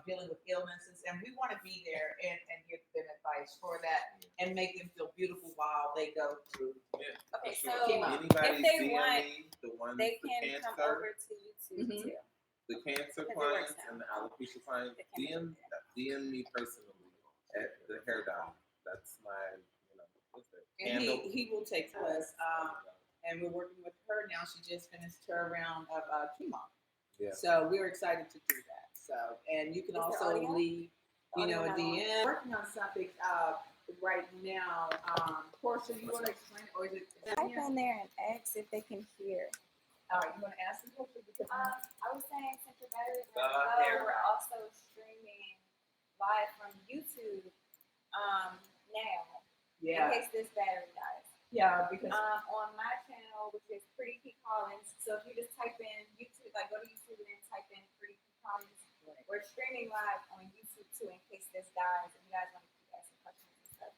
dealing with illnesses, and we want to be there and give them advice for that and make them feel beautiful while they go through. Yeah. Okay, Sure. so Anybody if they DM want, me, the ones they the can cancer, come over to YouTube Mhm. too. the cancer Because it clients works out. and the alopecia clients, The cancer. DM me personally at the hair down. That's my, what's that? And Handle. he will take us. And we're working with her now. She just finished her round of chemo. Yeah. So we're excited to do that. So, and you can Is there also audio? leave, a Audio not on? DM. Working on something right now. Portia, you want to explain it, or is it? Type in there and ask if they can hear. All right, you want to ask the Portia because I was saying since your battery The runs hair. low, we're also streaming live from YouTube now. In case this battery dies. because On my channel, which is Pretty P Collins. So if you just type in YouTube, like go to YouTube and then type in Pretty P Collins. Right. We're streaming live on YouTube too in case this dies. If you guys want to keep asking questions and stuff.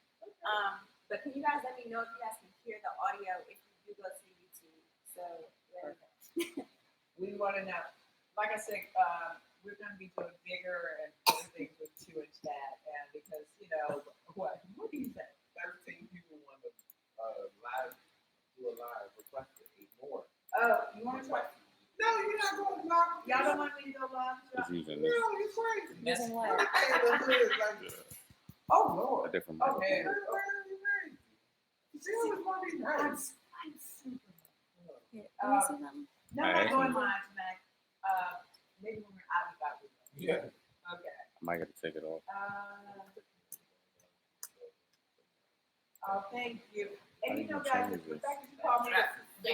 But can you guys let me know if you guys can hear the audio if you do go to YouTube? So we want to know. Like I said, we're going to be doing bigger and better things with 2-inch that, and because what do you think? 13 people want to do a live request to 8 more. Oh, you want to talk? No, you're not going live. Y'all don't want me to go live? It's using No, this. you're crazy. using what? Oh Lord. A different Okay. See who was going to be I'm right. super. Here, let me see something. No, I'm not going live tonight. Maybe when we're out about it. Yeah. Okay. I might have to take it off. Oh, thank you. I And didn't guys, change the this. fact that you called me.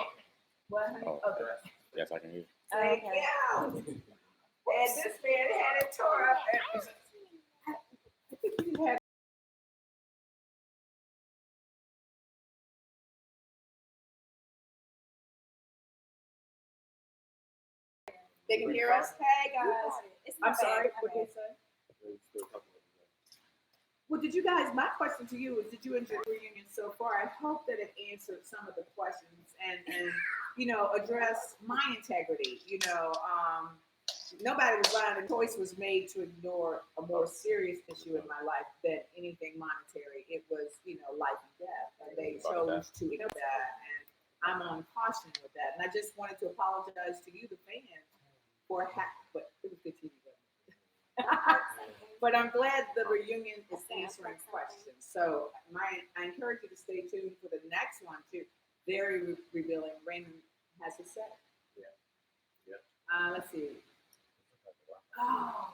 What, honey? Oh, Okay. yes, I can hear. Thank Okay. you. And this man had it tore up. I think you had. They can hear us. Hey guys. I'm sorry. What did you say? Well, did you guys? My question to you is: did you enjoy the reunion so far? I hope that it answered some of the questions and address my integrity. Nobody was lying. The choice was made to ignore a more serious issue in my life than anything monetary. It was life and death, and they chose to ignore that. And I'm on caution with that. And I just wanted to apologize to you, the fans, but it was good TV. But I'm glad the reunion is answering questions. So I encourage you to stay tuned for the next one too. Very revealing. Raymond has his say. Yeah. Let's see. Oh,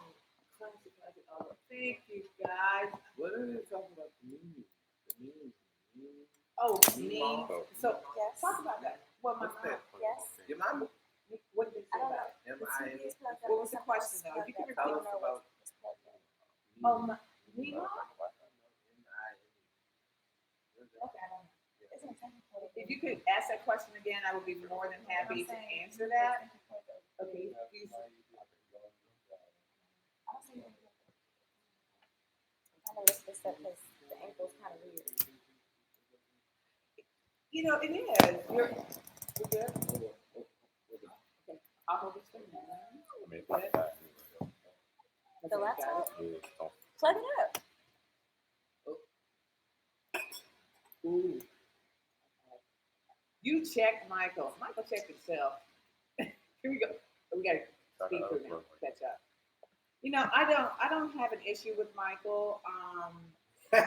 classic. Oh, thank you guys. What are they talking about? The memes. Oh, Meme me. mom. So Yes. talk about that. Well, my What's mom. that? Yes. Your mom? What did they say I don't about know. it? The TV is plugged up. What was the question though? You can Tell repeat. us about Oh, my me mom. Okay, I don't know. If you could ask that question again, I would be more than happy to answer that. Okay, please. I know this stuff because the ankle's kind of weird. It is. You're good. Okay, I'll hold this for you. I mean, like that. The laptop? Yeah, oh, Plug it up. Ooh. You check Michael. Michael checked himself. Here we go. We got to speak through now. Catch up. I don't have an issue with Michael. You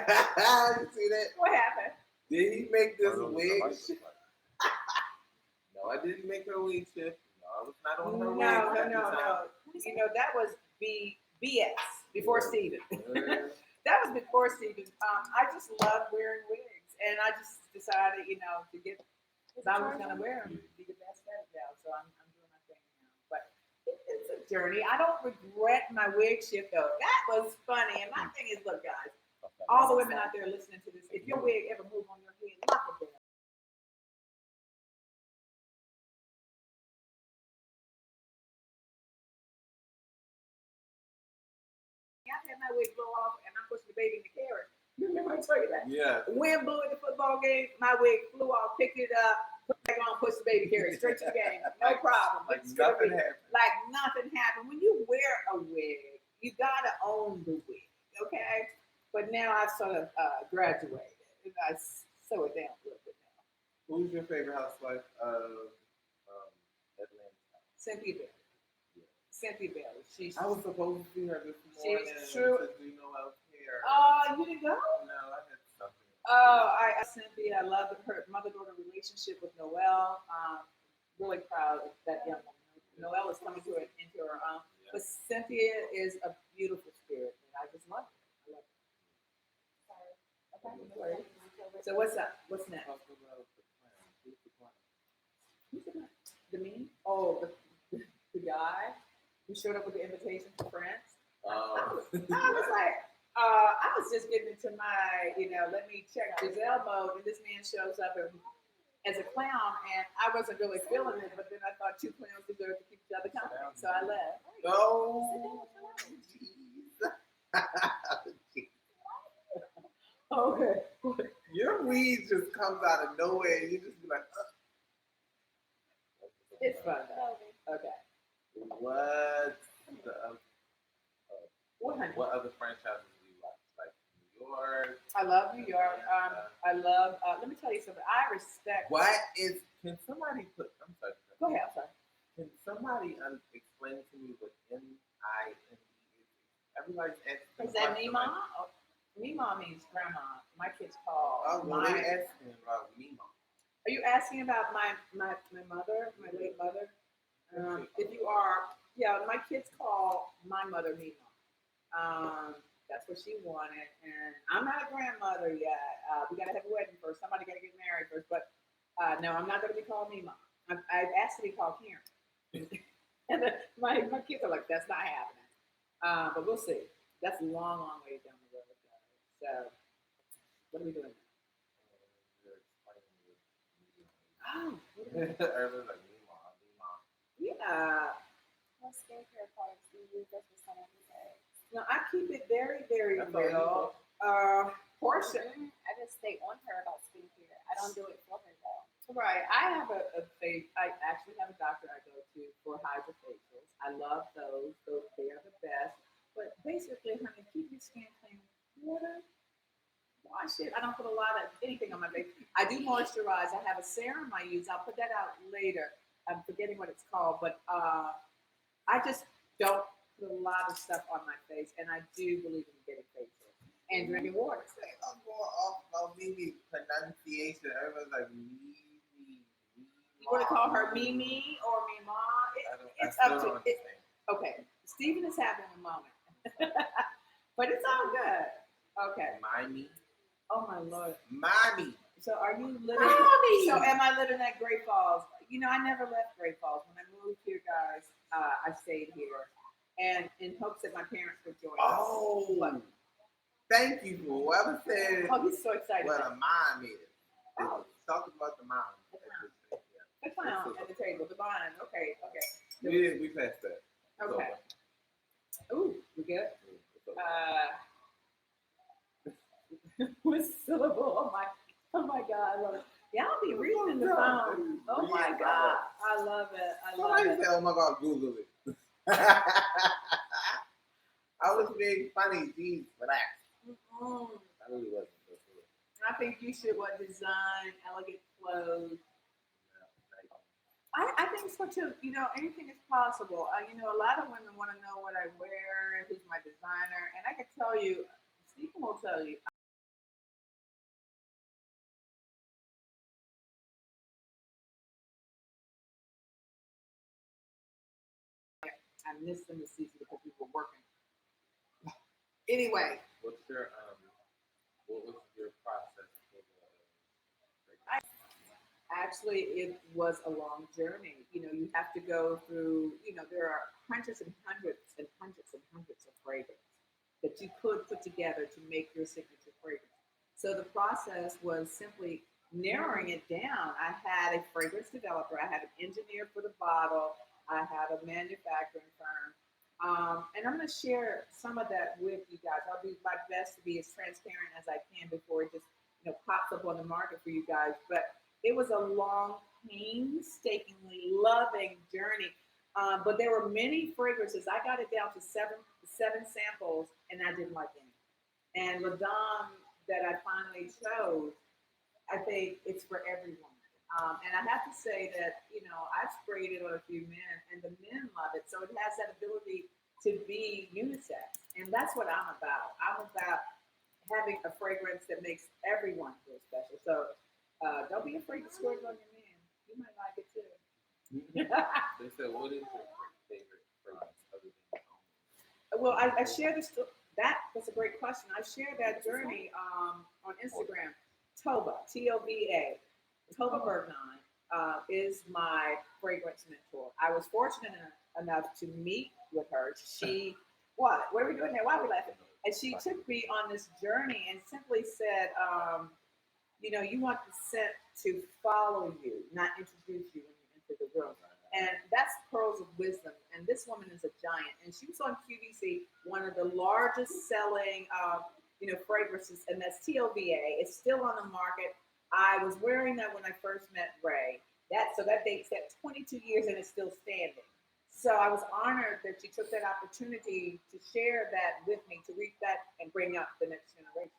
see that? What happened? Did he make this I don't know wig? what the mic is like. No, I didn't make her wig shift. No, I was not on her No. wig. at the time. That was BS before Steven. That was before Steven. I just love wearing wigs, and I just decided, to get. I was gonna wear them, be the best at it now. So I'm doing my thing now. But it's a journey. I don't regret my wig shift though. That was funny. And my thing is, look, guys, all the women out there listening to this, if your wig ever move on your head, lock it down. I had my wig blow off, and I'm pushing the baby in the carriage. You remember I told you that? Yeah. Wind blew in the football game. My wig flew off, picked it up, put it back on, pushed the baby carriage straight to the game. No problem. Like It's gonna nothing be- happened. Like nothing happened. When you wear a wig, You gotta own the wig, okay? But now I've sort of graduated, and I sew it down a little bit now. Who's your favorite housewife of Atlanta? Cynthia Bell. Cynthia Bell. She's. I was supposed to see her this morning true. to do Noel's hair. Oh, you didn't go? No, I had something. Oh, Cynthia. I love her mother-daughter relationship with Noel. Really proud of that young woman. Noel is coming into her own. But Cynthia is a beautiful spirit, and I just love her. I love her. Okay. No worries. So what's up? What's next? Talk about the clown. Who's the clown? Who's the guy? The me? Oh, the guy who showed up with the invitation for friends. I was like, I was just getting into my, let me check Giselle mode, and this man shows up as a clown, and I wasn't really feeling it, but then I thought two clowns deserve to keep each other company, so I left. Oh, jeez. Okay. Your weed just comes out of nowhere, and you just be like, It's fun though. Okay. What honey? What other franchises do you like? Like New York? I love New York. I love. Let me tell you something. I respect. What is? Can somebody put? I'm sorry. Go ahead. I'm sorry. Can somebody explain to me what MIME is? Everybody's asking. Is that Mima? Oh, Mima means grandma. My kids call. Oh, well, they asking about Mima. Are you asking about my mother, my late mother? If you are, yeah, my kids call my mother Mima. That's what she wanted, and I'm not a grandmother yet. We gotta have a wedding first. Somebody gotta get married first. But no, I'm not gonna be called Mima. I've asked to be called Karen, and my kids are like, that's not happening. But we'll see. That's a long, long way down the road, guys. So, what are we doing? Oh, Everyone's like Mima. yeah. What skincare products do you use that's for someone who's eggs? No, I keep it very, very That's all real. Portion. I just stay on her about skincare. I don't do it for her though. Right. I have a face. I actually have a doctor I go to for hydrofacials. I love those. They are the best. But basically, honey, keep your skin clean. Water. Wash it. I don't put a lot of anything on my face. I do moisturize. I have a serum I use. I'll put that out later. I'm forgetting what it's called, but I just don't put a lot of stuff on my face, and I do believe in getting facial and drinking water. I'm going off about Mimi pronunciation. Everyone's like Mimi. You want to call her Mimi or Mima? It's up to it. Okay, Stephen is having a moment, but it's all good. Okay. Mimi. Oh my Lord. Mommy. So are you living? Mommy. So am I living at Great Falls? I never left Great Falls. When I moved here, guys, I stayed here, and in hopes that my parents would join us. Oh. What? Thank you for whoever said Oh, he's so excited. what a mom is. Oh. Talk about the mom. The clown at the table, the vine. Okay. We passed that. Okay. Ooh, we good? What syllable? Oh my God, I love it. Y'all be reading the phone. Oh my God, I love it. I love Somebody it. said, "Oh my God, Google it." I was being funny. Jeez, relax. I really wasn't. I think you should design elegant clothes. I think so too. Anything is possible. A lot of women want to know what I wear and who's my designer, and I can tell you, Stephen will tell you. I missed them this season because we were working. Anyway, What was your process for actually, it was a long journey. You have to go through. There are hundreds and hundreds and hundreds and hundreds of fragrances that you could put together to make your signature fragrance. So the process was simply narrowing it down. I had a fragrance developer. I had an engineer for the bottle. I had a manufacturing firm. And I'm going to share some of that with you guys. I'll do my best to be as transparent as I can before it just pops up on the market for you guys. But it was a long, painstakingly loving journey. But there were many fragrances. I got it down to seven samples, and I didn't like any. And La Dame that I finally chose, I think it's for everyone. And I have to say that, I've sprayed it on a few men, and the men love it. So it has that ability to be unisex. And that's what I'm about. I'm about having a fragrance that makes everyone feel special. So don't be afraid to squirt it on your man. You might like it too. They said, what is your favorite fragrance other than Well, I share this. That was a great question. I shared that journey on Instagram. Tova, Tova, Tova Bergnon is my fragrance mentor. I was fortunate enough to meet with her. She, what? What are we doing here? Why are we laughing? And she took me on this journey and simply said, you want the scent to follow you, not introduce you when you enter the room. And that's pearls of wisdom. And this woman is a giant. And she was on QVC, one of the largest selling, fragrances, and that's Tova. It's still on the market. I was wearing that when I first met Ray. That dates at 22 years and it's still standing. So I was honored that she took that opportunity to share that with me, to reach that and bring up the next generation.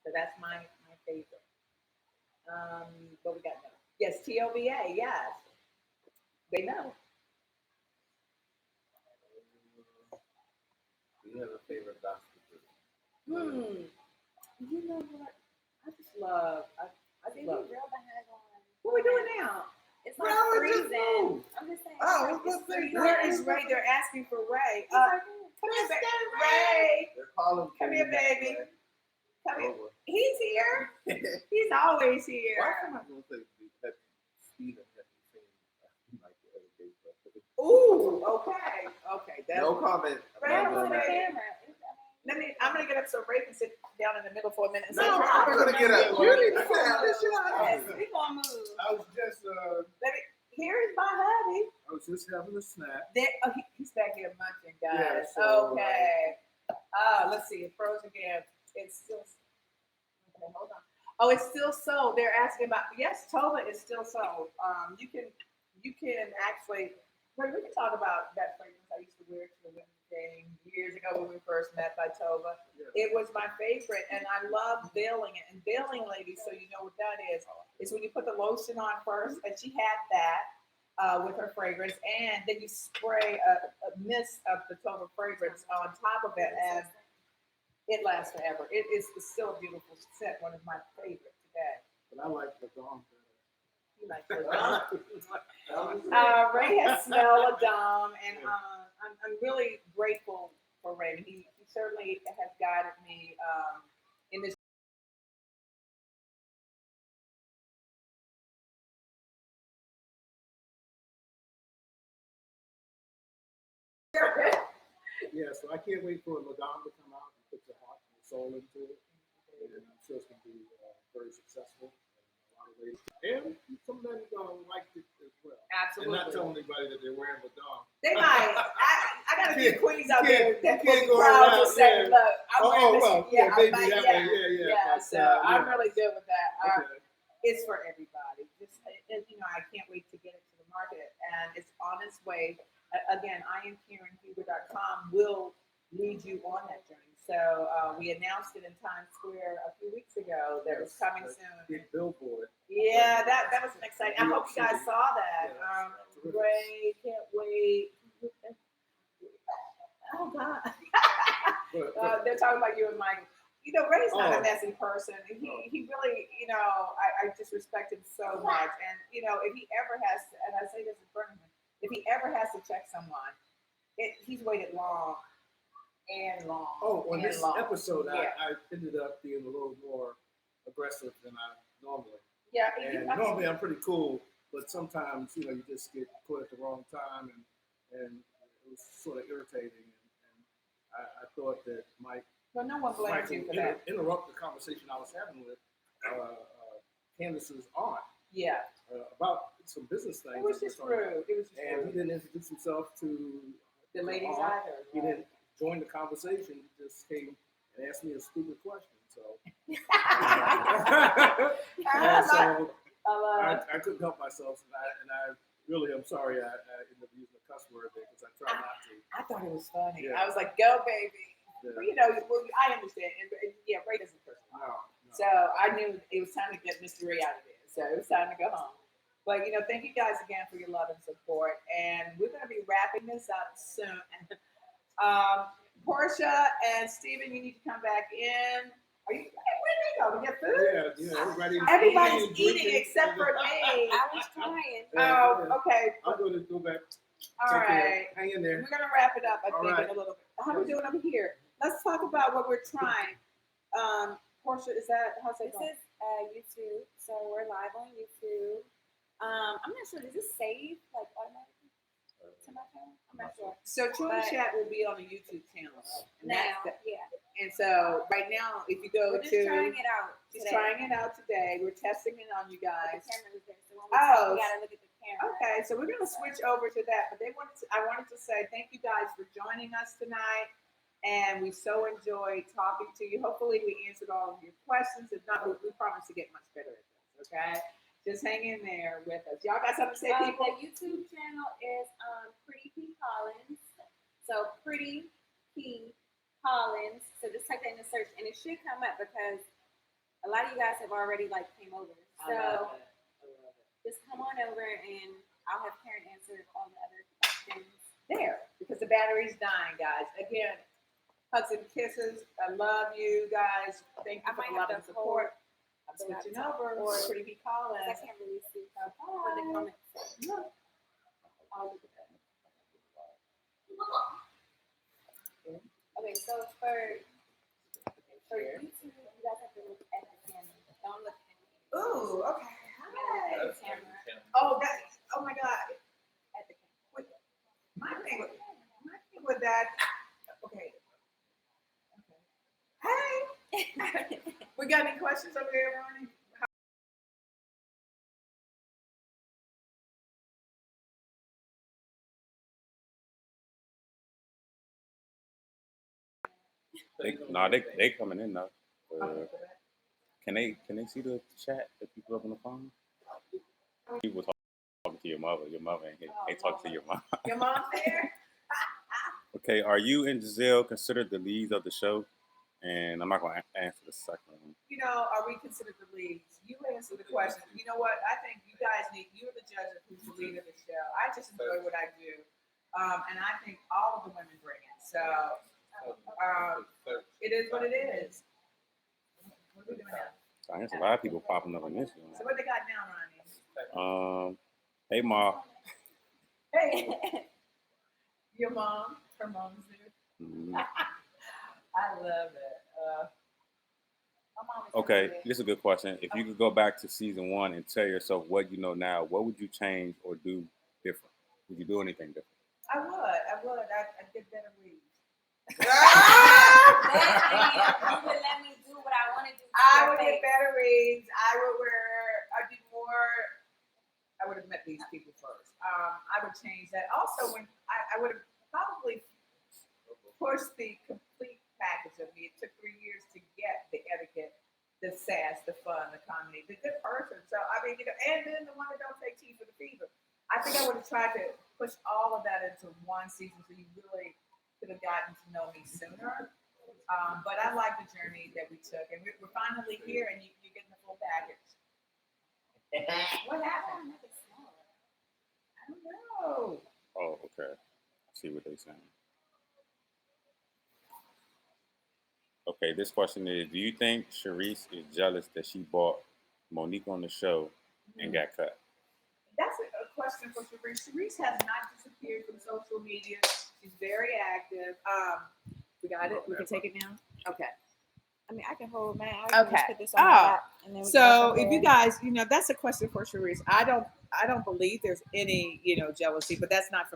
So that's my favorite. But we got no. Yes, Tova. Yes, they know. do you have a favorite gospel group? You know what? I just love. I See, we love. real behind on. What are we doing now? It's like No, it's just freezing. move. I'm just saying. Oh, it's let's say freezing. Where is Ray? They're asking for Ray. It's like, Come here, Ray. They're calling Come for here, you, baby. man. Come here. Over. He's here. He's always here. Why am I going to say that Stephen hasn't seen like the other day? Ooh. Okay. That's No comment. Ray Ray, on the Ray. camera. I'm gonna get up so Ray can sit down in the middle for a minute. No, I'm gonna get up. You need to sit down. This your Yes, house. we gonna move. I was just Here is my hubby. having a snack. He's back here munching, Yeah, guys. so, Okay. Let's see. It froze again. It's still. Okay, hold on. Oh, it's still sold. They're asking about. Yes, Tova is still sold. You can actually. Ray, we can talk about that fragrance I used to wear to the women's game years ago when we first met by Tova. Yes. It was my favorite, and I love veiling it. And veiling, ladies, so you know what that is when you put the lotion on first, and she had that with her fragrance, and then you spray a mist of the Tova fragrance on top of it, and it lasts forever. It is still a beautiful scent, one of my favorites today. But I like the dawn better. You like it? Ray has smelled a dome, and I'm really grateful for Ray. He certainly has guided me in this. Yeah, so I can't wait for Madame to come out and put your heart and soul into it. And I'm sure it's going to be very successful in a lot of ways. And some men like it as well. Absolutely. And not tell anybody that they're wearing Madame. They might. I got a few queens out there that can't will be go proud to around, say, yeah. look, I'm wearing this. Yeah, I maybe might, that yeah. way. Yeah. Yeah, But, so I'm really good with that. Okay. It's for everybody. Just, I can't wait to get it to the market, and it's on its way. Again, IamKarenHuber.com will lead you on that journey. So we announced it in Times Square a few weeks ago that it's coming soon. Big billboard. Yeah, that was an exciting. I New hope York you guys City. saw that. Yeah, terrific. Ray, can't wait. Oh God. They're talking about you and Mike. Ray's not a messy person. He really, I just respect him so much. And if he ever has to, and I say this in front of him, if he ever has to check someone, he's waited long and long. Oh, on and this long. episode, Yeah. I ended up being a little more aggressive than I normally. Yeah, And normally I'm pretty cool, but sometimes you just get caught at the wrong time, and it was sort of irritating. And I thought that Mike well, no one blames you for that. interrupt the conversation I was having with Candace's aunt Yeah, about some business things. it was just rude. It was just And he rude. didn't introduce himself to The ladies aunt. either. He didn't join the conversation. He just came and asked me a stupid question. So, and so I couldn't help myself, and I really, I'm sorry I ended up using a cuss word there because I try not to. I thought it was funny. Yeah. I was like, go, baby. Yeah. Well, you know, well, I understand. And yeah, Ray doesn't curse a lot. No. So I knew it was time to get Mr. Ray out of there. So it was time to go home. But, you know, thank you guys again for your love and support. And we're going to be wrapping this up soon. Portia and Steven, you need to come back in. Are you, where did they go? We get food? Yeah, everybody's Everybody's eating eating except for me. I was trying. Oh, okay. I'm going to go back. All Take care. right. Hang in there. We're going to wrap it up, I All think, right. in a little bit. How are we doing over here? Let's talk about what we're trying. Portia, is that, how's that This going? is YouTube, so we're live on YouTube. I'm not sure. Does this save like automatically to my phone? I'm not sure. So Troy But- Chat will be on the YouTube channel. And Now, that's the, yeah. and so right now, if you go We're just to, trying it out. she's today. trying it out today. We're testing it on you The guys. camera was there, so when we Oh. talk, we gotta look at the camera. Okay, so we're gonna switch over to that. But I wanted to say thank you guys for joining us tonight. And we so enjoyed talking to you. Hopefully we answered all of your questions. If not, we promise to get much better at this, okay? Just hang in there with us. Y'all got something to say, people? The YouTube channel is Pretty P Collins. So Pretty P Collins. So just type that in the search, and it should come up because a lot of you guys have already like came over. I love So it. I love it. just come on over, and I'll have Karen answer all the other questions. There, because the battery's dying, guys. Again, hugs and kisses. I love you guys. Thank you I for might the love have and to support. I'm the switching laptop over. or- Pretty P I Collins. can't really see what the Bye. comments say. Look. I'll look at that. Okay, so for YouTube, you guys have to look at the camera. Don't look at me. Ooh, okay. Hi. At the camera. Oh, oh my God. At the camera. My thing with that. Okay. Hey. We got any questions over there, Ronnie? They coming in now. Can they see the chat? The people up on the phone. People talking to your mother. Your mother ain't here. They talking to your mom. Your mom's there? Okay, are you and Giselle considered the leads of the show? And I'm not going to answer the second one. You know, are we considered the leads? You answer the question. You know what? I think you guys you're the judge of who's the lead of the show. I just enjoy what I do. And I think all of the women bring it. So it is what it is. What are we doing now? I guess a lot of people popping up in this one. So what they got now, Ronnie? Hey, Ma. Hey, your mom. Her mom's there. Mhm. I love it. My mom is Okay, really this is a good question. If you could go back to season 1 and tell yourself what you know now, what would you change or do different? Would you do anything different? I would. I'd get better reads. You would let me do what I want to do. I would get better reads. I'd be more. I would have met these people first. I would change that. Also, when I would have probably pushed the complete package of me. It took 3 years to get the etiquette, the sass, the fun, the comedy, the good person. So I mean, you know, and then the one that don't take tea for the fever. I think I would have tried to push all of that into one season, so you really could have gotten to know me sooner. But I like the journey that we took, and we're finally here, and you're getting the full package. What happened? I don't know. Oh, okay. I see what they're saying. Okay, this question is, do you think Sharice is jealous that she brought Monique on the show and got cut? That's a question for Sharice. Sharice has not disappeared from social media. She's very active. We got it. We can take it now. Okay. I mean, I can hold my. I can Okay. just put this on my Oh. lap, and then we can So go from if you there. guys, that's a question for Sharice. I don't believe there's any, jealousy, but that's not from